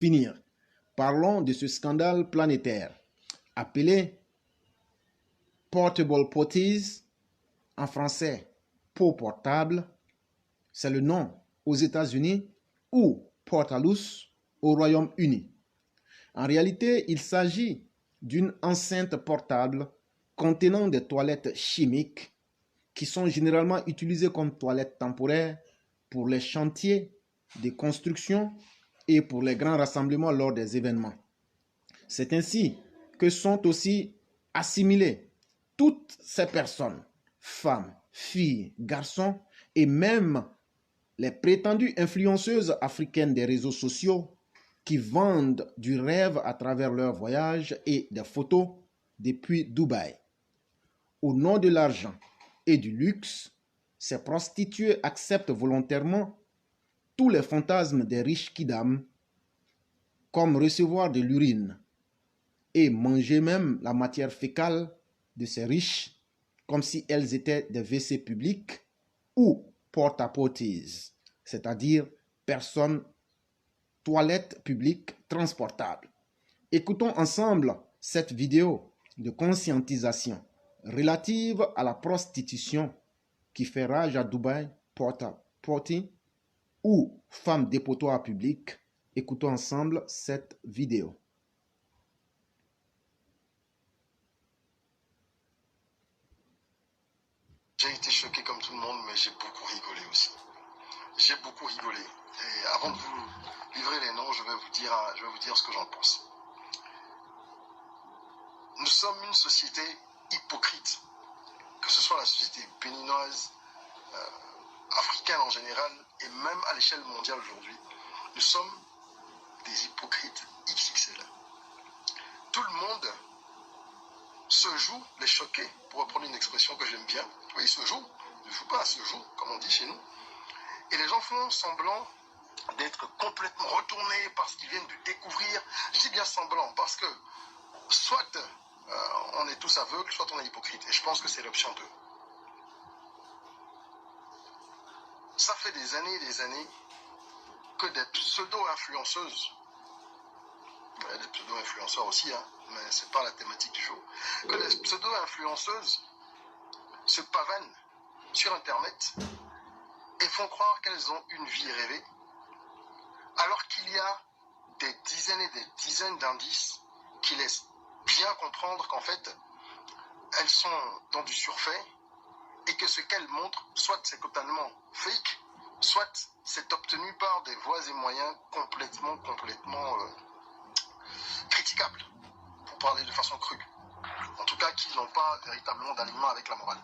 finir. Parlons de ce scandale planétaire appelé Portable Potties, en français pot portable, c'est le nom aux États-Unis, ou Portalus au Royaume-Uni. En réalité, il s'agit d'une enceinte portable contenant des toilettes chimiques qui sont généralement utilisées comme toilettes temporaires pour les chantiers de construction et pour les grands rassemblements lors des événements. C'est ainsi que sont aussi assimilées toutes ces personnes, femmes, filles, garçons et même les prétendues influenceuses africaines des réseaux sociaux qui vendent du rêve à travers leurs voyages et des photos depuis Dubaï. Au nom de l'argent et du luxe, ces prostituées acceptent volontairement tous les fantasmes des riches kidam, comme recevoir de l'urine et manger même la matière fécale de ces riches, comme si elles étaient des WC publics ou porta-potties, c'est-à-dire personnes toilettes publiques transportables. Écoutons ensemble cette vidéo de conscientisation relative à la prostitution qui fait rage à Dubaï, porta-potty ou femmes dépotoirs publics. Écoutons ensemble cette vidéo. J'ai été choqué comme tout le monde, mais j'ai beaucoup rigolé aussi. J'ai beaucoup rigolé. Et avant de vous livrer les noms, je vais vous dire ce que j'en pense. Nous sommes une société hypocrite, que ce soit la société béninoise, africaine en général, et même à l'échelle mondiale aujourd'hui. Nous sommes des hypocrites XXL. Tout le monde se joue les choqués, pour reprendre une expression que j'aime bien. Oui, se joue, ne joue pas, se joue, comme on dit chez nous. Et les gens font semblant d'être complètement retournés parce qu'ils viennent de découvrir. Je dis bien semblant, parce que soit on est tous aveugles, soit on est hypocrite. Et je pense que c'est l'option 2. Ça fait des années que des pseudo-influenceuses, des pseudo-influenceurs aussi, hein, mais c'est pas la thématique du jour, que des pseudo-influenceuses se pavanent sur Internet et font croire qu'elles ont une vie rêvée, alors qu'il y a des dizaines et des dizaines d'indices qui laissent bien comprendre qu'en fait, elles sont dans du surfait et que ce qu'elles montrent, soit c'est totalement fake, soit c'est obtenu par des voies et moyens complètement critiquables, pour parler de façon crue. En tout cas, qui n'ont pas véritablement d'alignement avec la morale.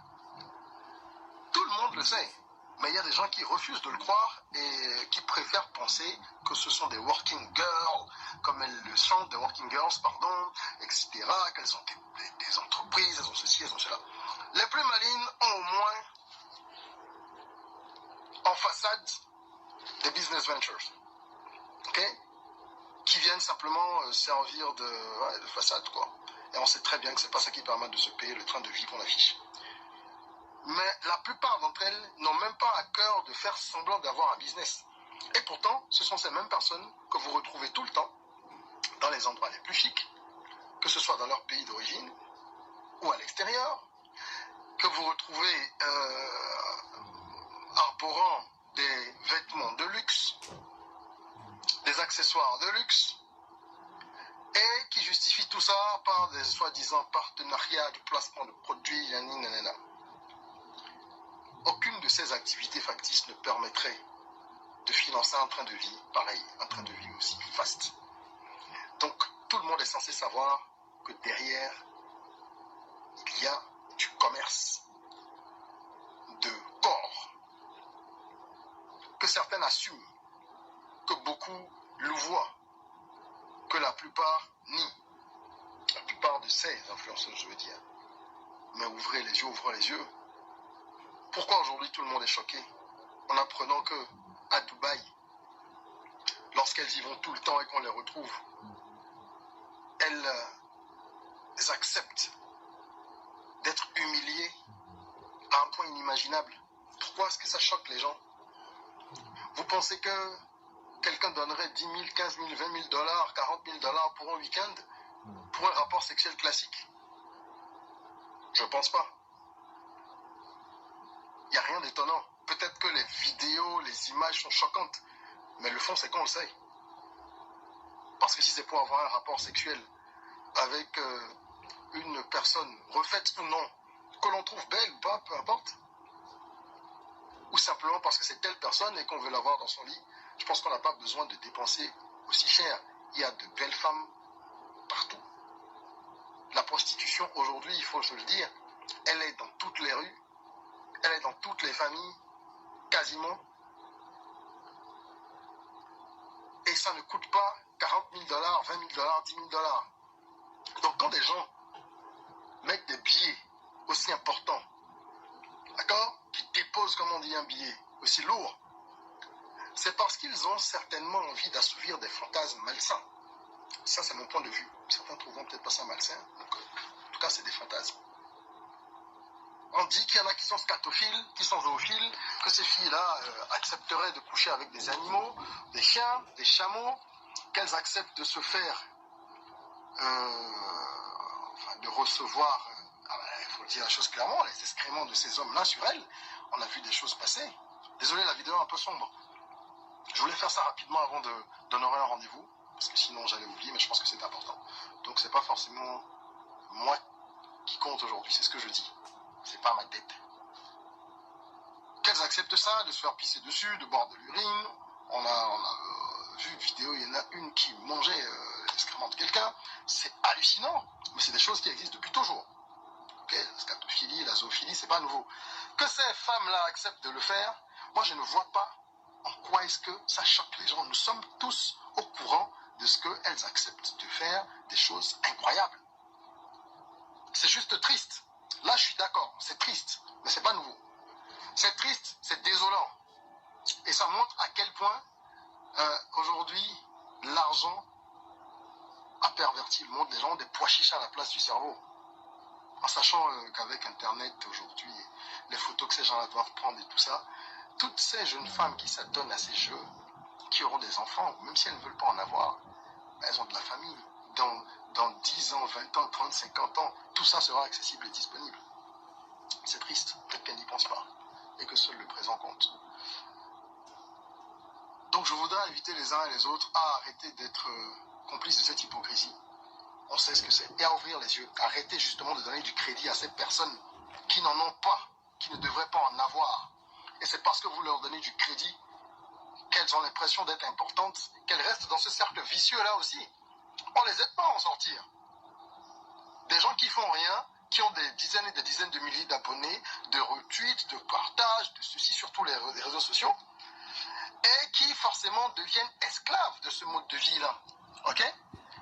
Tout le monde le sait, mais il y a des gens qui refusent de le croire et qui préfèrent penser que ce sont des working girls, comme elles le sont, des working girls, pardon, etc., qu'elles sont des entreprises, elles ont ceci, elles ont cela. Les plus malines ont au moins en façade des business ventures, ok, qui viennent simplement servir de façade, quoi. Et on sait très bien que c'est pas ça qui permet de se payer le train de vie qu'on affiche. Mais la plupart d'entre elles n'ont même pas à cœur de faire semblant d'avoir un business. Et pourtant, ce sont ces mêmes personnes que vous retrouvez tout le temps dans les endroits les plus chics, que ce soit dans leur pays d'origine ou à l'extérieur, que vous retrouvez arborant des vêtements de luxe, des accessoires de luxe, et qui justifient tout ça par des soi-disant partenariats de placement de produits, nanana. Aucune de ces activités factices ne permettrait de financer un train de vie pareil, un train de vie aussi vaste. Donc, tout le monde est censé savoir que derrière, il y a du commerce de corps, que certaines assument, que beaucoup louvoient, que la plupart nient. La plupart de ces influenceurs, je veux dire. Mais ouvrez les yeux. Pourquoi aujourd'hui tout le monde est choqué en apprenant que à Dubaï, lorsqu'elles y vont tout le temps et qu'on les retrouve, elles acceptent d'être humiliées à un point inimaginable. Pourquoi est-ce que ça choque les gens? Vous pensez que quelqu'un donnerait 10 000, 15 000, 20 000 dollars, 40 000 dollars pour un week-end, pour un rapport sexuel classique? Je ne pense pas. Il n'y a rien d'étonnant. Peut-être que les vidéos, les images sont choquantes, mais le fond, c'est qu'on le sait. Parce que si c'est pour avoir un rapport sexuel avec une personne, refaite ou non, que l'on trouve belle ou pas, peu importe, ou simplement parce que c'est telle personne et qu'on veut l'avoir dans son lit, je pense qu'on n'a pas besoin de dépenser aussi cher. Il y a de belles femmes partout. La prostitution, aujourd'hui, il faut se le dire, elle est dans toutes les rues, elle est dans toutes les familles, quasiment. Et ça ne coûte pas 40 000 dollars, 20 000 dollars, 10 000 dollars. Donc quand des gens mettent des billets aussi importants, d'accord, qui déposent, comme on dit, un billet aussi lourd, c'est parce qu'ils ont certainement envie d'assouvir des fantasmes malsains. Ça, c'est mon point de vue. Certains trouveront peut-être pas ça malsain. Donc, en tout cas, c'est des fantasmes. On dit qu'il y en a qui sont scatophiles, qui sont zoophiles, que ces filles-là accepteraient de coucher avec des animaux, des chiens, des chameaux, qu'elles acceptent de se faire, de recevoir, il faut dire la chose clairement, les excréments de ces hommes-là sur elles. On a vu des choses passer. Désolé, la vidéo est un peu sombre. Je voulais faire ça rapidement avant d'honorer un rendez-vous, parce que sinon j'allais oublier, mais je pense que c'est important. Donc c'est pas forcément moi qui compte aujourd'hui, c'est ce que je dis. C'est pas ma tête. Qu'elles acceptent ça, de se faire pisser dessus, de boire de l'urine. On a vu une vidéo, il y en a une qui mangeait l'excrément de quelqu'un. C'est hallucinant, mais c'est des choses qui existent depuis toujours. Okay, la scatophilie, la zoophilie, c'est pas nouveau. Que ces femmes-là acceptent de le faire, moi je ne vois pas en quoi est-ce que ça choque les gens. Nous sommes tous au courant de ce qu'elles acceptent de faire, des choses incroyables. C'est juste triste. Là, je suis d'accord, c'est triste, mais c'est pas nouveau. C'est triste, c'est désolant. Et ça montre à quel point, aujourd'hui, l'argent a perverti le monde. Les gens ont des pois chiches à la place du cerveau. En sachant qu'avec Internet, aujourd'hui, les photos que ces gens-là doivent prendre et tout ça, toutes ces jeunes femmes qui s'adonnent à ces jeux, qui auront des enfants, même si elles ne veulent pas en avoir, elles ont de la famille. Dans 10 ans, 20 ans, 30, 50 ans, tout ça sera accessible et disponible. C'est triste, peut-être qu'elles n'y pensent pas, et que seul le présent compte. Donc je voudrais inviter les uns et les autres à arrêter d'être complices de cette hypocrisie. On sait ce que c'est, et à ouvrir les yeux. Arrêter justement de donner du crédit à ces personnes qui n'en ont pas, qui ne devraient pas en avoir. Et c'est parce que vous leur donnez du crédit qu'elles ont l'impression d'être importantes, qu'elles restent dans ce cercle vicieux-là aussi. On ne les aide pas à en sortir. Des gens qui font rien, qui ont des dizaines et des dizaines de milliers d'abonnés, de retweets, de partages, de ceci sur tous les réseaux sociaux, et qui forcément deviennent esclaves de ce mode de vie-là. Ok?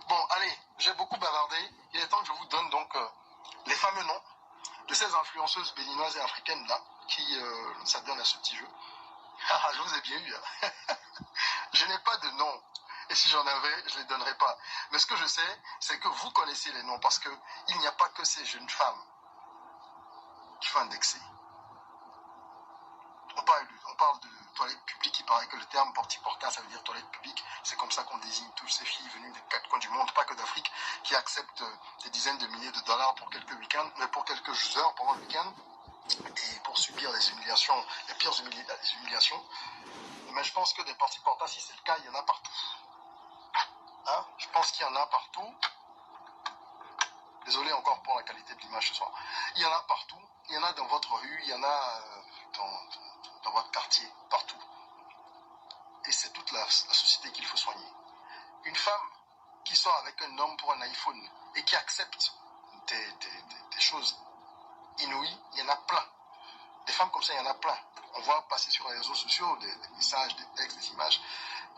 Bon, allez, j'ai beaucoup bavardé. Il est temps que je vous donne donc les fameux noms de ces influenceuses béninoises et africaines-là qui s'adonnent à ce petit jeu. Je vous ai bien eu. Je n'ai pas de nom. Et si j'en avais, je ne les donnerais pas. Mais ce que je sais, c'est que vous connaissez les noms parce qu'il n'y a pas que ces jeunes femmes qu'il faut indexer. On parle de toilette publique, il paraît que le terme porti-porta, ça veut dire toilette publique. C'est comme ça qu'on désigne toutes ces filles venues des quatre coins du monde, pas que d'Afrique, qui acceptent des dizaines de milliers de dollars pour quelques week-ends, mais pour quelques heures pendant le week-end, et pour subir les humiliations, les pires humiliations. Mais je pense que des porti-porta, si c'est le cas, il y en a partout. Hein? Je pense qu'il y en a partout. Désolé encore pour la qualité de l'image ce soir. Il y en a partout. Il y en a dans votre rue, il y en a dans votre quartier, partout. Et c'est toute la société qu'il faut soigner. Une femme qui sort avec un homme pour un iPhone et qui accepte des choses inouïes, il y en a plein. Des femmes comme ça, il y en a plein. On voit passer sur les réseaux sociaux des messages, des textes, des images.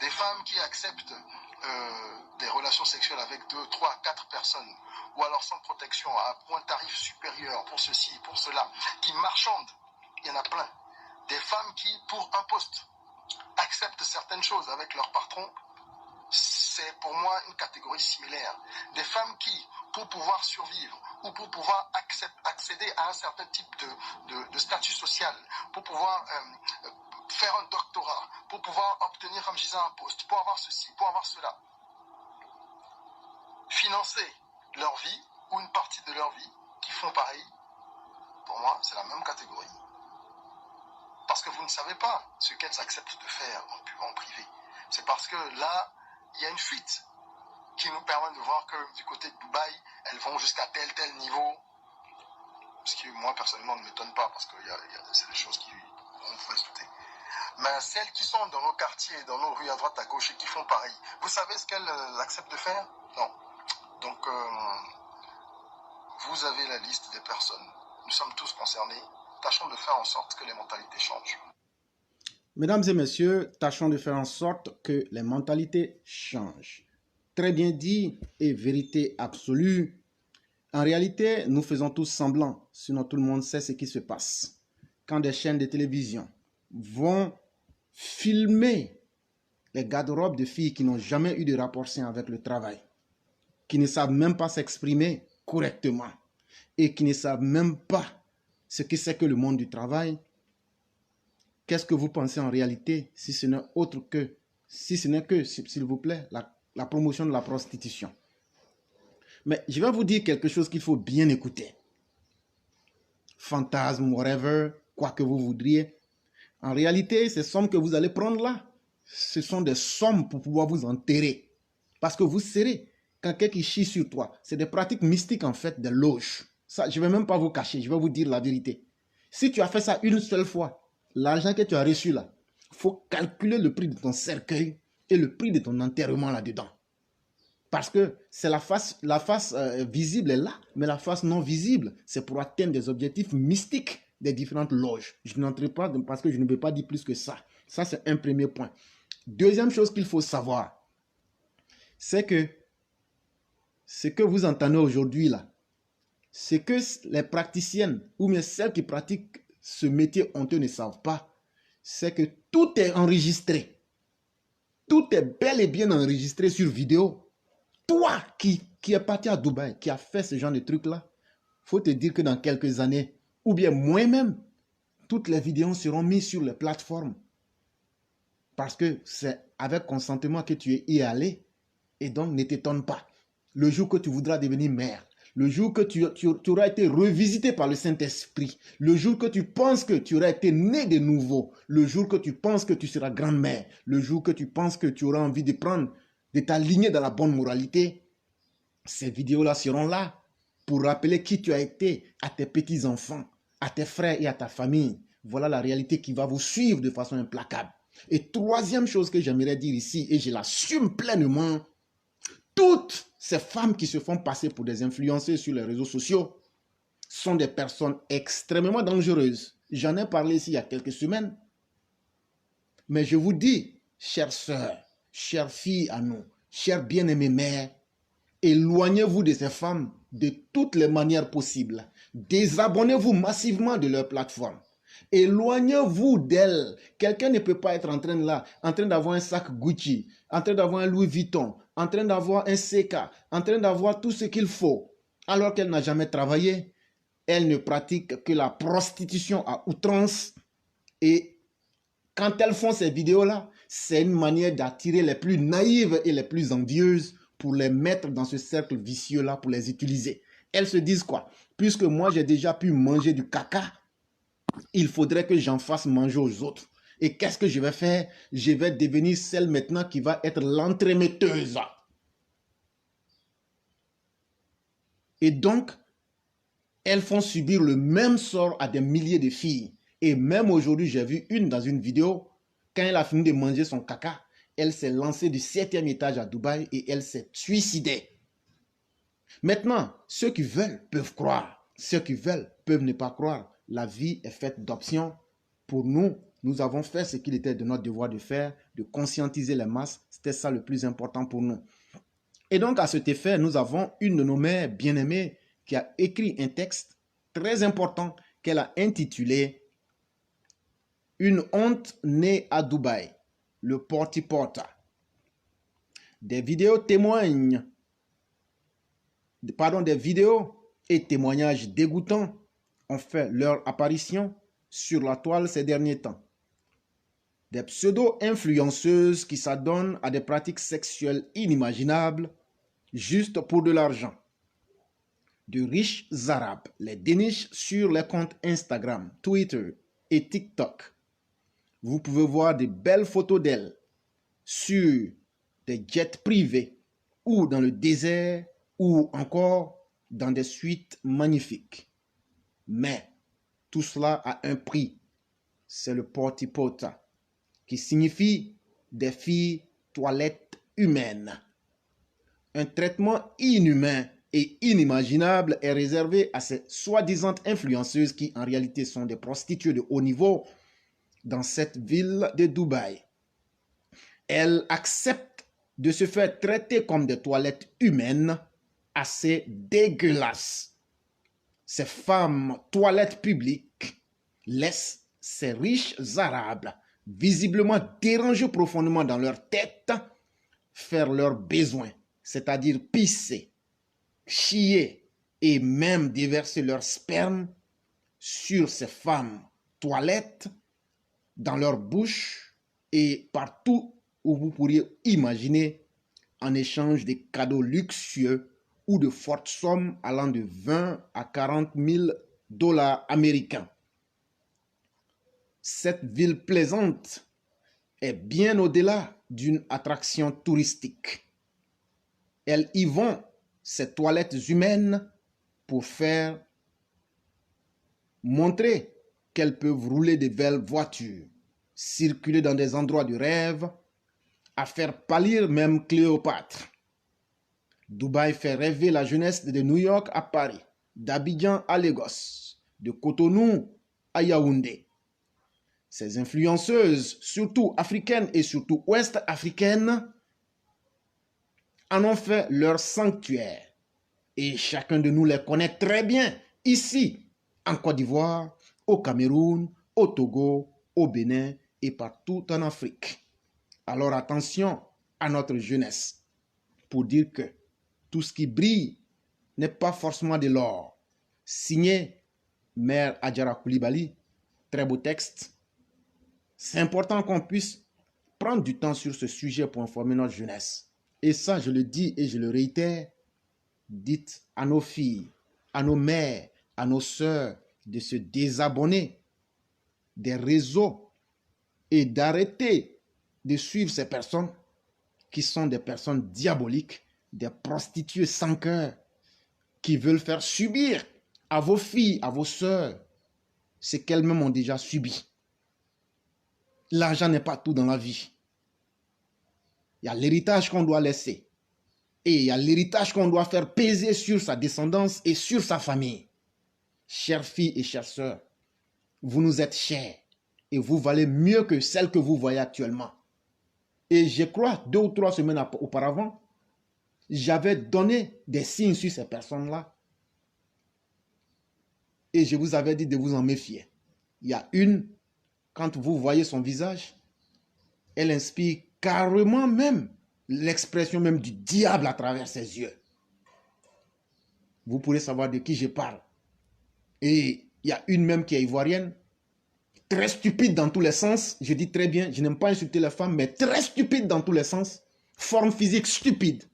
Des femmes qui acceptent des relations sexuelles avec 2, 3, 4 personnes, ou alors sans protection, à un tarif supérieur pour ceci, pour cela, qui marchandent, il y en a plein. Des femmes qui, pour un poste, acceptent certaines choses avec leur patron, c'est pour moi une catégorie similaire. Des femmes qui, pour pouvoir survivre, ou pour pouvoir accéder à un certain type de statut social, pour pouvoir faire un doctorat, pour pouvoir obtenir, comme je disais, un poste, pour avoir ceci, pour avoir cela. Financer leur vie ou une partie de leur vie qui font pareil, pour moi, c'est la même catégorie. Parce que vous ne savez pas ce qu'elles acceptent de faire en privé. C'est parce que là, il y a une fuite qui nous permet de voir que du côté de Dubaï, elles vont jusqu'à tel niveau. Ce qui, moi, personnellement, ne m'étonne pas parce que c'est des choses qu'on pouvait se douter. Mais celles qui sont dans nos quartiers, dans nos rues à droite, à gauche et qui font pareil, vous savez ce qu'elles acceptent de faire? Non. Donc, vous avez la liste des personnes. Nous sommes tous concernés. Tâchons de faire en sorte que les mentalités changent. Mesdames et messieurs, tâchons de faire en sorte que les mentalités changent. Très bien dit et vérité absolue. En réalité, nous faisons tous semblant, sinon tout le monde sait ce qui se passe. Quand des chaînes de télévision vont filmer les garde-robes de filles qui n'ont jamais eu de rapport sain avec le travail, qui ne savent même pas s'exprimer correctement et qui ne savent même pas ce que c'est que le monde du travail, qu'est-ce que vous pensez en réalité si ce n'est autre que, s'il vous plaît, la promotion de la prostitution? Mais je vais vous dire quelque chose qu'il faut bien écouter. Fantasme, whatever, quoi que vous voudriez. En réalité, ces sommes que vous allez prendre là, ce sont des sommes pour pouvoir vous enterrer. Parce que vous serez, quand quelqu'un chie sur toi, c'est des pratiques mystiques en fait, des loges. Ça, je ne vais même pas vous cacher, je vais vous dire la vérité. Si tu as fait ça une seule fois, l'argent que tu as reçu là, il faut calculer le prix de ton cercueil et le prix de ton enterrement là-dedans. Parce que c'est la face visible est là, mais la face non visible, c'est pour atteindre des objectifs mystiques des différentes loges. Je n'entrerai pas parce que je ne peux pas dire plus que ça. Ça, c'est un premier point. Deuxième chose qu'il faut savoir, c'est que ce que vous entendez aujourd'hui là, c'est que les praticiennes ou bien celles qui pratiquent ce métier honteux ne savent pas, c'est que tout est enregistré. Tout est bel et bien enregistré sur vidéo. Toi qui es parti à Dubaï, qui a fait ce genre de truc-là, il faut te dire que dans quelques années, ou bien moi-même, toutes les vidéos seront mises sur les plateformes. Parce que c'est avec consentement que tu es y allé. Et donc, ne t'étonne pas. Le jour que tu voudras devenir mère, le jour que tu auras été revisité par le Saint-Esprit, le jour que tu penses que tu auras été né de nouveau, le jour que tu penses que tu seras grand-mère, le jour que tu penses que tu auras envie de t'aligner dans la bonne moralité, ces vidéos-là seront là pour rappeler qui tu as été à tes petits-enfants, à tes frères et à ta famille. Voilà la réalité qui va vous suivre de façon implacable. Et troisième chose que j'aimerais dire ici, et je l'assume pleinement, toutes ces femmes qui se font passer pour des influenceuses sur les réseaux sociaux sont des personnes extrêmement dangereuses. J'en ai parlé ici il y a quelques semaines. Mais je vous dis, chères sœurs, chères filles à nous, chères bien-aimées mères, éloignez-vous de ces femmes de toutes les manières possibles. Désabonnez-vous massivement de leur plateforme. Éloignez-vous d'elles. Quelqu'un ne peut pas être en train d'avoir un sac Gucci, en train d'avoir un Louis Vuitton, en train d'avoir un CK, en train d'avoir tout ce qu'il faut, alors qu'elle n'a jamais travaillé. Elle ne pratique que la prostitution à outrance. Et quand elles font ces vidéos-là, c'est une manière d'attirer les plus naïves et les plus envieuses pour les mettre dans ce cercle vicieux-là, pour les utiliser. Elles se disent quoi? Puisque moi, j'ai déjà pu manger du caca, il faudrait que j'en fasse manger aux autres. Et qu'est-ce que je vais faire? Je vais devenir celle maintenant qui va être l'entremetteuse. Et donc, elles font subir le même sort à des milliers de filles. Et même aujourd'hui, j'ai vu une dans une vidéo, quand elle a fini de manger son caca, elle s'est lancée du 7e étage à Dubaï et elle s'est suicidée. Maintenant, ceux qui veulent peuvent croire. Ceux qui veulent peuvent ne pas croire. La vie est faite d'options. Pour nous, nous avons fait ce qu'il était de notre devoir de faire, de conscientiser les masses. C'était ça le plus important pour nous. Et donc, à cet effet, nous avons une de nos mères bien-aimées qui a écrit un texte très important qu'elle a intitulé « Une honte née à Dubaï, le porti-porta ». Des vidéos et témoignages dégoûtants ont fait leur apparition sur la toile ces derniers temps. des pseudo-influenceuses qui s'adonnent à des pratiques sexuelles inimaginables juste pour de l'argent. De riches arabes les dénichent sur les comptes Instagram, Twitter et TikTok. Vous pouvez voir de belles photos d'elles sur des jets privés ou dans le désert ou encore dans des suites magnifiques. Mais tout cela a un prix. C'est le porti-pota, qui signifie des filles toilettes humaines. Un traitement inhumain et inimaginable est réservé à ces soi-disant influenceuses qui en réalité sont des prostituées de haut niveau dans cette ville de Dubaï. Elles acceptent de se faire traiter comme des toilettes humaines assez dégueulasses. Ces femmes toilettes publiques laissent ces riches arabes, visiblement dérangés profondément dans leur tête, faire leurs besoins, c'est-à-dire pisser, chier et même déverser leur sperme sur ces femmes toilettes, dans leur bouche et partout où vous pourriez imaginer en échange des cadeaux luxueux ou de fortes sommes allant de 20 à 40 000 dollars américains. Cette ville plaisante est bien au-delà d'une attraction touristique. Elles y vont, ces toilettes humaines, pour faire montrer qu'elles peuvent rouler de belles voitures, circuler dans des endroits de rêve, à faire pâlir même Cléopâtre. Dubaï fait rêver la jeunesse de New York à Paris, d'Abidjan à Lagos, de Cotonou à Yaoundé. Ces influenceuses, surtout africaines et surtout ouest-africaines, en ont fait leur sanctuaire. Et chacun de nous les connaît très bien, ici, en Côte d'Ivoire, au Cameroun, au Togo, au Bénin et partout en Afrique. Alors attention à notre jeunesse pour dire que tout ce qui brille n'est pas forcément de l'or. Signé Mère Adjara Koulibaly, très beau texte. C'est important qu'on puisse prendre du temps sur ce sujet pour informer notre jeunesse. Et ça, je le dis et je le réitère, dites à nos filles, à nos mères, à nos sœurs de se désabonner des réseaux et d'arrêter de suivre ces personnes qui sont des personnes diaboliques, des prostituées sans cœur, qui veulent faire subir à vos filles, à vos sœurs, ce qu'elles-mêmes ont déjà subi. L'argent n'est pas tout dans la vie. Il y a l'héritage qu'on doit laisser. Et il y a l'héritage qu'on doit faire peser sur sa descendance et sur sa famille. Chères filles et chères sœurs, vous nous êtes chers et vous valez mieux que celles que vous voyez actuellement. Et je crois, 2 ou 3 semaines auparavant, j'avais donné des signes sur ces personnes-là. Et je vous avais dit de vous en méfier. Il y a une, quand vous voyez son visage, elle inspire carrément même l'expression même du diable à travers ses yeux. Vous pourrez savoir de qui je parle. Et il y a une même qui est ivoirienne, très stupide dans tous les sens. Je dis très bien, je n'aime pas insulter les femmes, mais très stupide dans tous les sens. Forme physique stupide.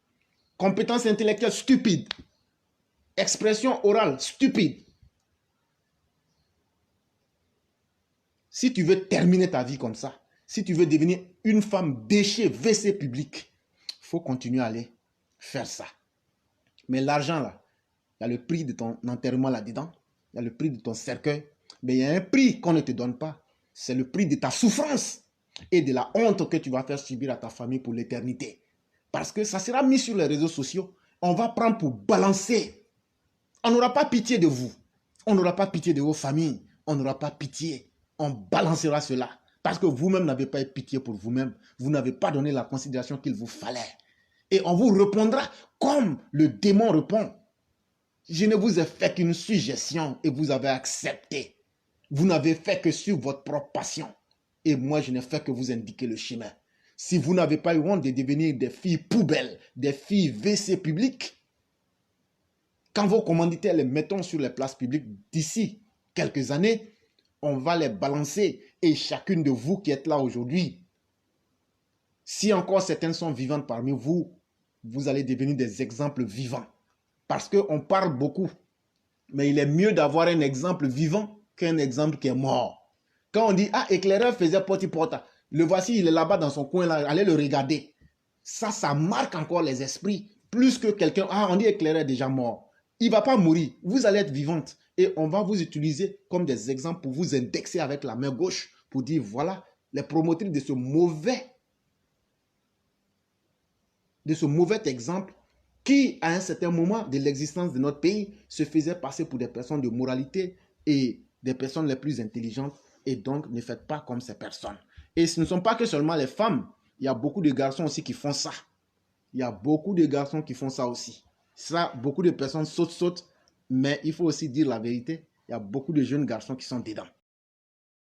Compétence intellectuelle stupide. Expression orale stupide. Si tu veux terminer ta vie comme ça, si tu veux devenir une femme déchet, WC public, il faut continuer à aller faire ça. Mais l'argent là, il y a le prix de ton enterrement là-dedans, il y a le prix de ton cercueil, mais il y a un prix qu'on ne te donne pas. C'est le prix de ta souffrance et de la honte que tu vas faire subir à ta famille pour l'éternité. Parce que ça sera mis sur les réseaux sociaux. On va prendre pour balancer. On n'aura pas pitié de vous. On n'aura pas pitié de vos familles. On n'aura pas pitié. On balancera cela. Parce que vous-même n'avez pas eu pitié pour vous-même. Vous n'avez pas donné la considération qu'il vous fallait. Et on vous répondra comme le démon répond. Je ne vous ai fait qu'une suggestion et vous avez accepté. Vous n'avez fait que sur votre propre passion. Et moi, je n'ai fait que vous indiquer le chemin. Si vous n'avez pas eu honte de devenir des filles poubelles, des filles WC publiques, quand vos commanditaires les mettront sur les places publiques d'ici quelques années, on va les balancer. Et chacune de vous qui êtes là aujourd'hui, si encore certaines sont vivantes parmi vous, vous allez devenir des exemples vivants. Parce qu'on parle beaucoup, mais il est mieux d'avoir un exemple vivant qu'un exemple qui est mort. Quand on dit, ah, éclaireur faisait porte-porte, le voici, il est là-bas dans son coin, là, allez le regarder. Ça marque encore les esprits, plus que quelqu'un, ah, on dit éclaireur déjà mort. Il ne va pas mourir, vous allez être vivante. Et on va vous utiliser comme des exemples pour vous indexer avec la main gauche, pour dire, voilà, les promotrices de ce mauvais exemple qui, à un certain moment de l'existence de notre pays, se faisait passer pour des personnes de moralité et des personnes les plus intelligentes. Et donc, ne faites pas comme ces personnes. Et ce ne sont pas que seulement les femmes. Il y a beaucoup de garçons aussi qui font ça. Il y a beaucoup de garçons qui font ça aussi. Ça, beaucoup de personnes sautent. Mais il faut aussi dire la vérité. Il y a beaucoup de jeunes garçons qui sont dedans.